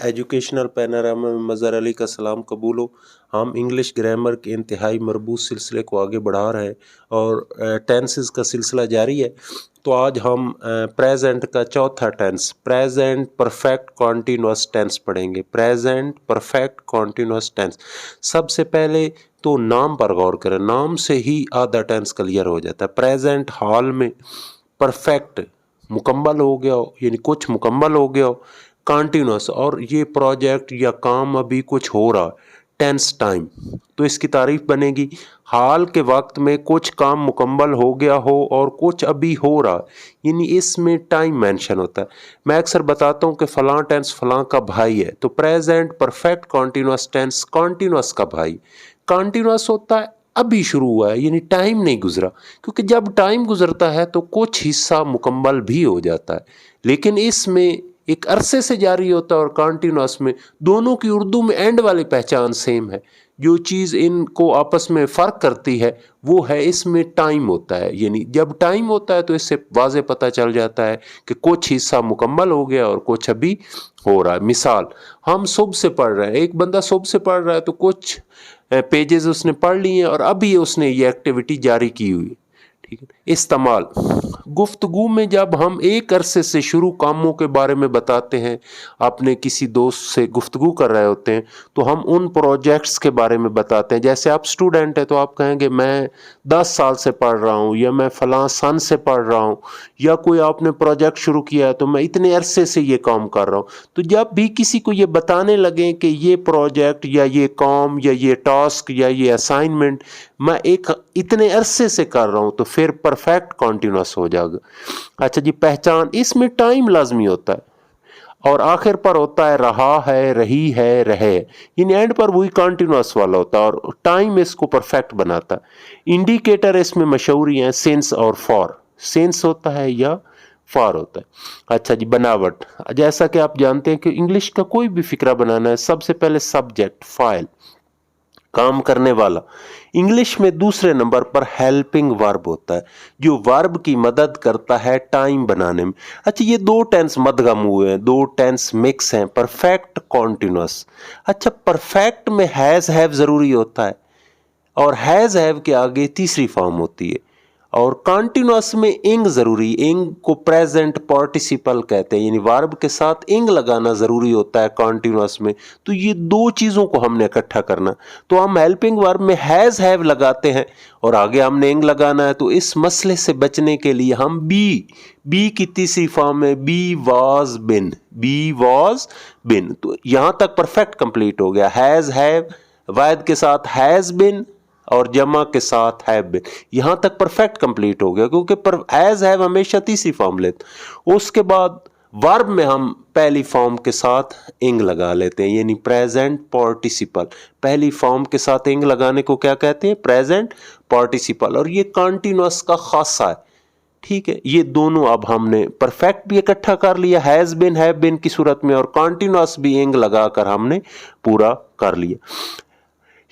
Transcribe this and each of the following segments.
Educational panorama में मज़हर अली का सलाम कबूल हो। हम इंग्लिश ग्रामर के इंतहाई मरबूत सिलसिले को आगे बढ़ा रहे हैं और टेंसेस का सिलसिला जारी है। तो आज हम प्रेजेंट का चौथा tense present perfect continuous tense पढ़ेंगे। Present perfect continuous tense. सबसे पहले तो नाम पर गौर करें, नाम से ही आधा टेंस क्लियर हो जाता है। प्रेजेंट हाल में, परफेक्ट मुकम्मल हो गया हो, यानी कुछ मुकम्मल हो गया हो, कॉन्टीन्यूअस और ये प्रोजेक्ट या काम अभी कुछ हो रहा है, टेंस टाइम। तो इसकी तारीफ बनेगी हाल के वक्त में कुछ काम मुकम्मल हो गया हो और कुछ अभी हो रहा है, यानी इसमें टाइम मेंशन होता है। मैं अक्सर बताता हूँ कि फलां टेंस फलां का भाई है, तो present perfect continuous tense continuous का भाई। कॉन्टीन्यूअस होता है अभी शुरू हुआ है, यानी टाइम नहीं गुजरा, क्योंकि जब टाइम गुजरता है तो कुछ हिस्सा मुकम्मल भी हो जाता है, लेकिन इसमें एक अरसे से जारी होता है। और कॉन्टीन्यूअस में दोनों की उर्दू में एंड वाली पहचान सेम है। जो चीज़ इनको आपस में फ़र्क करती है वो है इसमें टाइम होता है, यानी जब टाइम होता है तो इससे वाज़े पता चल जाता है कि कुछ हिस्सा मुकम्मल हो गया और कुछ अभी हो रहा है। मिसाल, हम सुबह से पढ़ रहे हैं, एक बंदा सुबह से पढ़ रहा है तो कुछ पेजेस उसने पढ़ लिए और अभी उसने ये एक्टिविटी जारी की हुई। ठीक है। इस्तेमाल, गुफ्तगू में जब हम एक अरसे से शुरू कामों के बारे में बताते हैं, अपने किसी दोस्त से गुफ्तगू कर रहे होते हैं तो हम उन प्रोजेक्ट्स के बारे में बताते हैं। जैसे आप स्टूडेंट हैं तो आप कहेंगे मैं 10 साल से पढ़ रहा हूँ, या मैं फलां सन से पढ़ रहा हूँ, या कोई आपने प्रोजेक्ट शुरू किया है तो मैं इतने अरसे से ये काम कर रहा हूँ। तो जब भी किसी को ये बताने लगे कि ये प्रोजेक्ट या ये काम या ये टास्क या ये असाइनमेंट मैं एक इतने अरसे से कर रहा हूँ, तो फिर परफेक्ट कॉन्टीन्यूअस हो जाएगा। अच्छा जी, पहचान, इसमें टाइम लाजमी होता है और आखिर पर होता है रहा है, रही है, रहे, यानी एंड पर वही कॉन्टीन्यूअस वाला होता है और टाइम इसको परफेक्ट बनाता है। इंडिकेटर इसमें मशहूरी हैं सिंस और फॉर। सिंस होता है या फॉर होता है। अच्छा जी, बनावट, जैसा कि आप जानते हैं कि इंग्लिश का कोई भी फिक्रा बनाना है सबसे पहले सब्जेक्ट फाइल, काम करने वाला। इंग्लिश में दूसरे नंबर पर हेल्पिंग वर्ब होता है जो वर्ब की मदद करता है टाइम बनाने में। अच्छा, ये दो टेंस मदगम हुए हैं, दो टेंस मिक्स हैं, परफेक्ट कॉन्टिन्यूअस। अच्छा, परफेक्ट में हैज हैव जरूरी होता है और हैज हैव के आगे तीसरी फॉर्म होती है, और कॉन्टिन्यूअस में इंग जरूरी। इंग को प्रेजेंट पार्टिसिपल कहते हैं, यानी वर्ब के साथ इंग लगाना जरूरी होता है कॉन्टिन्यूअस में। तो ये दो चीजों को हमने इकट्ठा करना, तो हम हेल्पिंग वर्ब में हैज हैव लगाते हैं और आगे हमने इंग लगाना है। तो इस मसले से बचने के लिए हम बी की तीसरी फॉर्म में be was been, be was been. तो यहां तक परफेक्ट कंप्लीट हो गया। हैज हैव वाहिद के साथ हैज बिन और जमा के साथ हैव बिन, यहां तक परफेक्ट कंप्लीट हो गया, क्योंकि हैज हैव हमेशा तीसरी फॉर्म लेते। उसके बाद वर्ब में हम पहली फॉर्म के साथ इंग लगा लेते हैं, यानी प्रेजेंट पार्टिसिपल। पहली फॉर्म के साथ इंग लगाने को क्या कहते हैं? Present participle. और ये कॉन्टिन्यूअस का खासा है। ठीक है, ये दोनों अब हमने परफेक्ट भी इकट्ठा कर लिया हैज बिन हैव बिन की सूरत में, और कॉन्टिन्यूअस भी इंग लगाकर हमने पूरा कर लिया।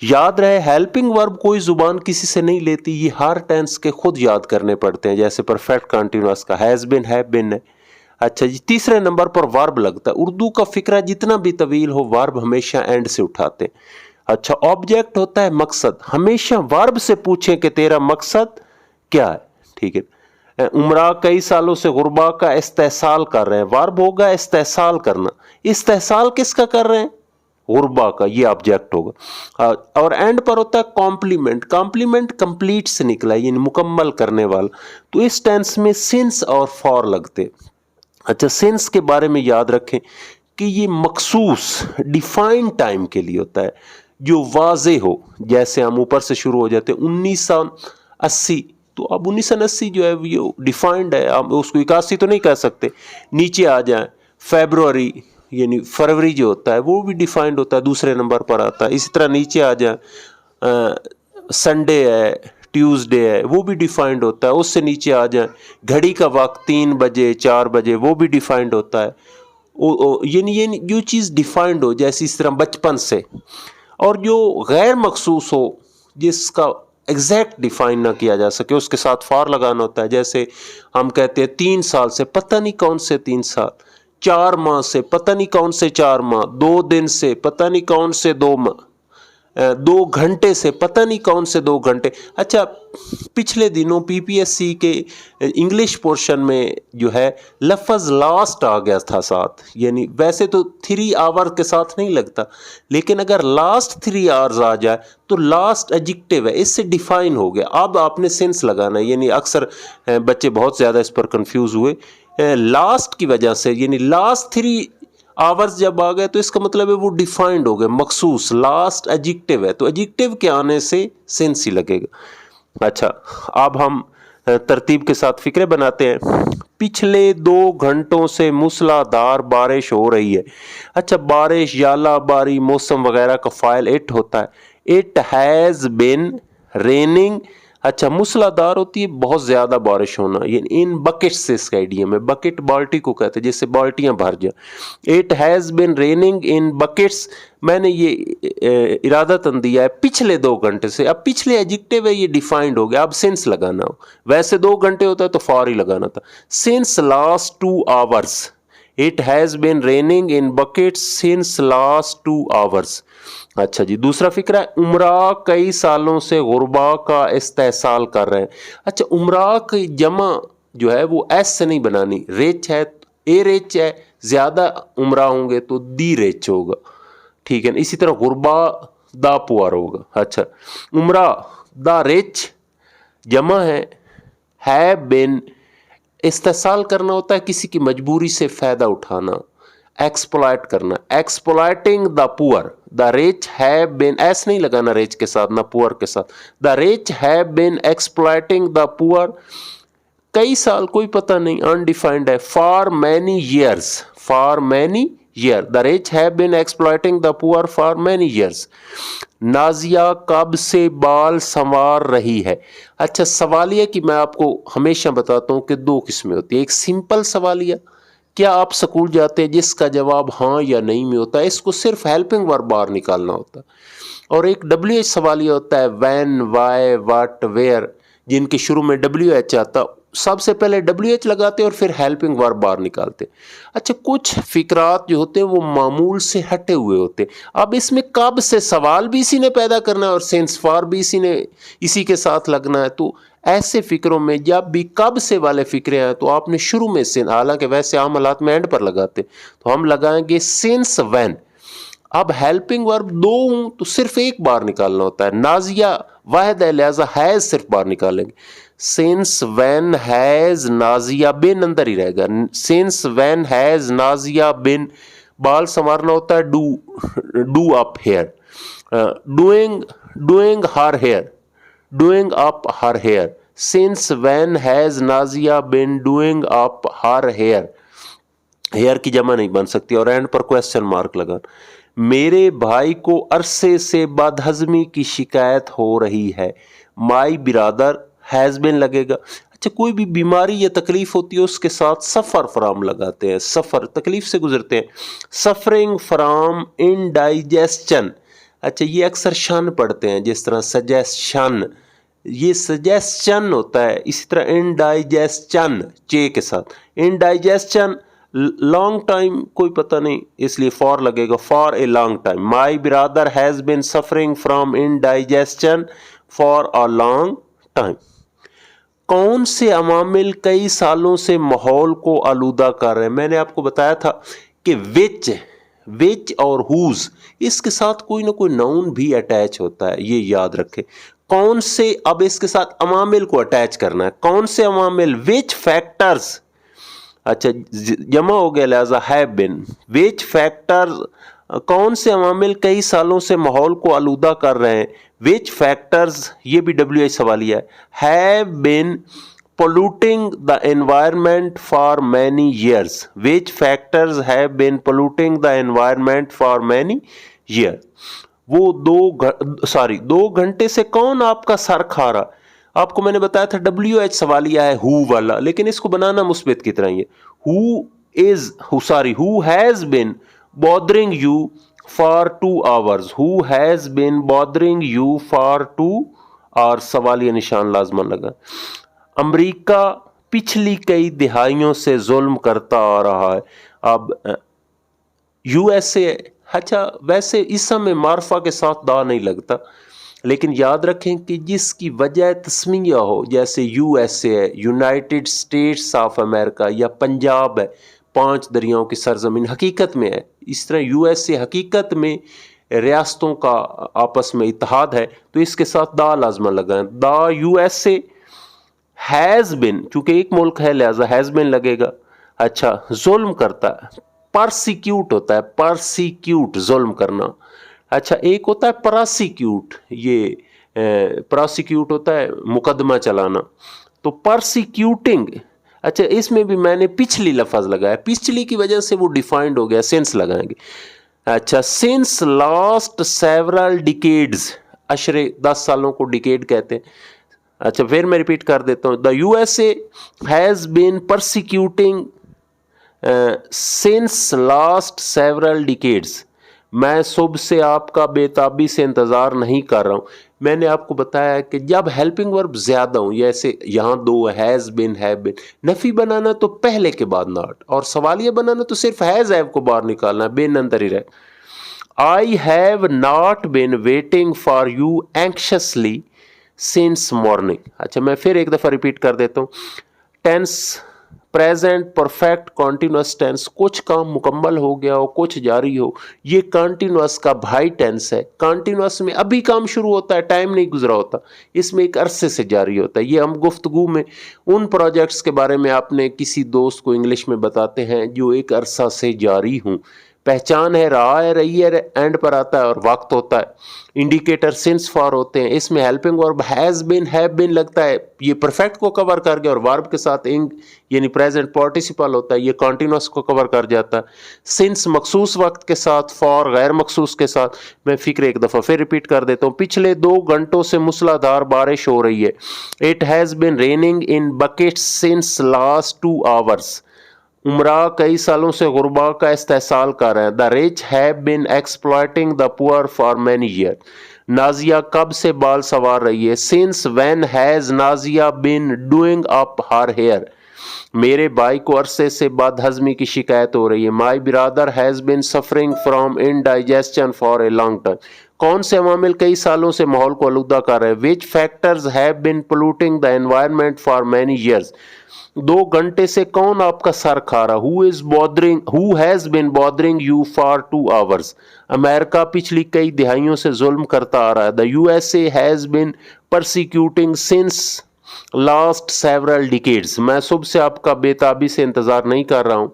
याद रहे, हेल्पिंग वर्ब कोई जुबान किसी से नहीं लेती, ये हर टेंस के खुद याद करने पड़ते हैं। जैसे परफेक्ट कॉन्टिन्यूअस का हैज बिन हैव बिन है। अच्छा जी, तीसरे नंबर पर वर्ब लगता है। उर्दू का फिक्रा जितना भी तवील हो वर्ब हमेशा एंड से उठाते हैं। अच्छा, ऑब्जेक्ट होता है मकसद। हमेशा वर्ब से पूछें कि तेरा मकसद क्या है। ठीक है। उमरा कई सालों से गुरबा का इस्तेहसाल कर रहे हैं, वर्ब होगा इस्तेहसाल करना। इस्तेहसाल किसका कर रहे हैं? गुरबा का, ये ऑब्जेक्ट होगा। और एंड पर होता है कॉम्प्लीमेंट। कॉम्प्लीमेंट कंप्लीट से निकला है, यानी मुकम्मल करने वाला। तो इस टेंस में सिंस और फॉर लगते। अच्छा, सिंस के बारे में याद रखें कि ये मखसूस डिफाइंड टाइम के लिए होता है जो वाजे हो। जैसे हम ऊपर से शुरू हो जाते हैं 1980, तो अब 1980 जो है वो डिफाइंड है, हम उसको 81 तो नहीं कह सकते। नीचे आ जाए फेब्रुअरी, यानी फरवरी जो होता है वो भी डिफाइंड होता है, दूसरे नंबर पर आता है। इसी तरह नीचे आ जाए संडे है, ट्यूसडे है, वो भी डिफाइंड होता है। उससे नीचे आ जाए घड़ी का वक्त 3 बजे 4 बजे, वो भी डिफाइंड होता है। यानी जो चीज़ डिफाइंड हो, जैसे इस तरह बचपन से। और जो गैर मखसूस हो, जिसका एग्जैक्ट डिफाइन ना किया जा सके, उसके साथ फॉर लगाना होता है। जैसे हम कहते हैं 3 साल से, पता नहीं कौन से 3 साल, 4 माह से पता नहीं कौन से 4 माह, 2 दिन से पता नहीं कौन से 2 माह, 2 घंटे से पता नहीं कौन से 2 घंटे। अच्छा, पिछले दिनों पीपीएससी के इंग्लिश पोर्शन में जो है लफ्ज़ लास्ट आ गया था साथ, यानी वैसे तो 3 आवर के साथ नहीं लगता, लेकिन अगर लास्ट 3 आवर्स आ जाए तो लास्ट एडजेक्टिव है, इससे डिफाइन हो गया। अब आपने सेंस लगाना है, यानी अक्सर बच्चे बहुत ज़्यादा इस पर कंफ्यूज हुए लास्ट की वजह से, यानी लास्ट 3 आवर्स जब आ गए तो इसका मतलब है वो डिफाइंड हो गए, मखसूस, लास्ट एडजेक्टिव है, तो एडजेक्टिव के आने से सेंस ही लगेगा। अच्छा, अब हम तरतीब के साथ फिक्रे बनाते हैं। पिछले 2 घंटों से मूसलाधार बारिश हो रही है। अच्छा, बारिश, याला बारी, मौसम वगैरह का फाइल इट होता है। It has been raining. अच्छा, मूसलाधार होती है बहुत ज़्यादा बारिश होना, ये इन बकेट से इसका आइडियम है, बकेट बाल्टी को कहते हैं, जिससे बाल्टियाँ भर जाए। It has been raining in buckets, मैंने ये इरादतन दिया है पिछले 2 घंटे से। अब पिछले एडजेक्टिव है, ये डिफाइंड हो गया, अब सिंस लगाना हो, वैसे 2 घंटे होता है तो फॉर ही लगाना था। Since last 2 hours, it has been raining in buckets since last 2 hours. अच्छा जी, दूसरा फिक्रा है, उमरा कई सालों से गुरबा का इस्तेहसाल कर रहे हैं। अच्छा, उमरा की जमा जो है वो एस से नहीं बनानी, रेच है, ए रेच है, ज़्यादा उमरा होंगे तो दी रेच होगा, ठीक है ना। इसी तरह गुरबा दा पुआर होगा। अच्छा, उमरा दा रेच जमा है बिन, इस्तेहसाल करना होता है किसी की मजबूरी से फ़ायदा उठाना, एक्सप्लॉइट करना, exploiting the poor. The rich have been, S नहीं लगाना रिच के साथ ना पुअर के साथ, the rich have been exploiting the poor कई साल, कोई पता नहीं, अनडिफाइंड है। For many years, for many year, the rich have been exploiting the poor for many years. Nazia कब से बाल संवार रही है। अच्छा, सवालिया की मैं आपको हमेशा बताता हूँ कि 2 किस्में होती है। एक सिंपल सवालिया, क्या आप स्कूल जाते हैं, जिसका जवाब हाँ या नहीं में होता है, इसको सिर्फ हेल्पिंग वर्ब बाहर निकालना होता है। और एक WH सवालिया होता है, व्हेन, व्हाई, व्हाट, वेयर, जिनके शुरू में WH आता, सबसे पहले WH लगाते और फिर हेल्पिंग वर्ब बाहर निकालते। अच्छा, कुछ फिक्रात जो होते हैं वो मामूल से हटे हुए होते हैं। अब इसमें कब से सवाल भी इसी ने पैदा करना है और सेंस फॉर भी इसी के साथ लगना है, तो ऐसे फिक्रों में जब भी कब से वाले फिक्रे हैं तो आपने शुरू में से, हालांकि वैसे आम हालात में एंड पर लगाते, तो हम लगाएंगे सिंस व्हेन। अब हेल्पिंग वर्ब 2 हूं तो सिर्फ एक बार निकालना होता है, नाजिया वाहिद है लिहाजा हैज सिर्फ बार निकालेंगे। Since when has Nazia been अंदर ही रहेगा, since when has Nazia been, बाल संवारना होता है do up hair, doing her hair, doing up her hair. Since when has Nazia been doing up her hair? Hair की जमा नहीं बन सकती और एंड पर क्वेश्चन मार्क लगा। मेरे भाई को अरसे से बदहजमी की शिकायत हो रही है। माई बिरादर हैज़ बिन लगेगा। अच्छा, कोई भी बीमारी या तकलीफ होती है उसके साथ सफ़र फ्राम लगाते हैं, सफ़र तकलीफ से गुजरते हैं, सफरिंग फ्राम इनडाइजेशन। अच्छा, ये अक्सर शन पढ़ते हैं, जिस तरह सजेशन, ये सजेशन होता है, इसी तरह इनडाइजेशन चे के साथ, इनडाइजेशन लॉन्ग टाइम, कोई पता नहीं इसलिए फॉर लगेगा, for a long time. My brother has been suffering from indigestion for a long time. कौन से अवामिल कई सालों से माहौल को आलूदा कर रहे हैं। मैंने आपको बताया था कि विच और हुज, इसके साथ कोई ना कोई नाउन भी अटैच होता है, ये याद रखें। कौन से, अब इसके साथ अवामिल को अटैच करना है, कौन से अवामिल, विच फैक्टर्स। अच्छा, जमा हो गया लिहाजा हैव बिन, विच फैक्टर्स, कौन से अवामिल कई सालों से माहौल को आलूदा कर रहे हैं। विच फैक्टर्स, ये भी WH सवालिया है, have been polluting the environment for many years. Which factors have been polluting the environment for many years? वो 2 घंटे से कौन आपका सर खा रहा। आपको मैंने बताया था WH सवालिया है हु वाला, लेकिन इसको बनाना मुस्बित की तरह ही है। who has been bothering you for 2 hours. Who has been bothering you for 2 hours, सवालिया निशान लाजमन लगा। अमेरिका पिछली कई दिहाइयों से जुल्म करता आ रहा है। اب یو ایس اے، اچھا ویسے اس میں معرفہ کے ساتھ دا نہیں لگتا، لیکن یاد رکھیں کہ جس کی وجہ تسمیہ ہو، جیسے یو ایس اے ہے، یونائٹڈ اسٹیٹس آف امریکہ، یا پنجاب ہے، 5 دریاؤں کی سرزمین حقیقت میں ہے، اس طرح یو ایس اے حقیقت میں ریاستوں کا آپس میں اتحاد ہے، تو اس کے ساتھ دا لازمہ لگائیں، the U S A has been, چونکہ ایک ملک ہے لہذا ہیز بن لگے گا۔ اچھا ظلم کرتا ہے، پرسیکیوٹ ہوتا ہے، پرسیکیوٹ ظلم کرنا۔ اچھا ایک ہوتا ہے پراسیکیوٹ، یہ پراسیکیوٹ ہوتا ہے مقدمہ چلانا، تو پرسیکیوٹنگ، اچھا اس میں بھی میں نے پچھلی لفظ لگایا، پچھلی کی وجہ سے وہ ڈیفائنڈ ہو گیا، سینس لگائیں گے۔ اچھا سنس لاسٹ سیورل ڈیکیڈز، عشرے 10 سالوں کو ڈیکیڈ کہتے ہیں۔ اچھا پھر میں ریپیٹ کر دیتا ہوں، the U S A has been persecuting since last several decades. میں صبح سے آپ کا بے تابی سے انتظار نہیں کر رہا ہوں۔ میں نے آپ کو بتایا کہ جب ہیلپنگ ورب زیادہ ہوں، جیسے یہاں 2 ہیز بین، ہیو بین، نفی بنانا تو پہلے کے بعد ناٹ، اور سوالیہ بنانا تو صرف ہیز ہیو کو باہر نکالنا ہے، بین اندر ہی رہے۔ I have not been waiting for you anxiously since morning۔ اچھا میں پھر ایک دفعہ ریپیٹ کر دیتا ہوں، tense present perfect continuous tense, کچھ کام مکمل ہو گیا ہو، کچھ جاری ہو، یہ کنٹینیوس کا بھائی ٹینس ہے۔ کنٹینیوس میں ابھی کام شروع ہوتا ہے، ٹائم نہیں گزرا ہوتا، اس میں ایک عرصے سے جاری ہوتا ہے۔ یہ ہم گفتگو میں ان پروجیکٹس کے بارے میں اپنے کسی دوست کو انگلش میں بتاتے ہیں جو ایک عرصہ سے جاری ہوں۔ پہچان ہے، رہا ہے، رہی ہے، اینڈ پر آتا ہے اور وقت ہوتا ہے۔ انڈیکیٹر سنس فار ہوتے ہیں، اس میں ہیلپنگ ورب ہیز بین، ہیو بین لگتا ہے، یہ پرفیکٹ کو کور کر گیا، اور ورب کے ساتھ انگ یعنی پریزنٹ پارٹیسپل ہوتا ہے، یہ کنٹینیوس کو کور کر جاتا ہے۔ سنس مخصوص وقت کے ساتھ، فار غیر مخصوص کے ساتھ۔ میں فکر ایک دفعہ پھر ریپیٹ کر دیتا ہوں، پچھلے 2 گھنٹوں سے موسلا دھار بارش ہو رہی ہے۔ It has been raining in buckets since last 2 hours۔ عمرہ کئی سالوں سے غربا کا استحصال کر رہے ہیں۔ The rich have been exploiting the poor for many year. Nazia کب سے بال سنوار رہی ہے؟ Since when has Nazia been doing up her hair. میرے بھائی کو عرصے سے بد ہضمی کی شکایت ہو رہی ہے۔ My brother has been suffering from indigestion for a long time. کون سے عوامل کئی سالوں سے ماحول کو آلودہ کر رہے ہیں؟ Which factors have been polluting the environment for many years. 2 گھنٹے سے کون آپ کا سر کھا رہا؟ who has been bothering you for 2 hours۔ امریکہ پچھلی کئی دہائیوں سے ظلم کرتا آ رہا ہے۔ the USA has been persecuting since last several decades۔ میں صبح سے آپ کا بے تابی سے انتظار نہیں کر رہا ہوں۔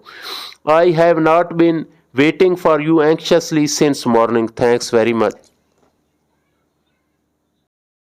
I have not been waiting for you anxiously since morning۔ Thanks very much۔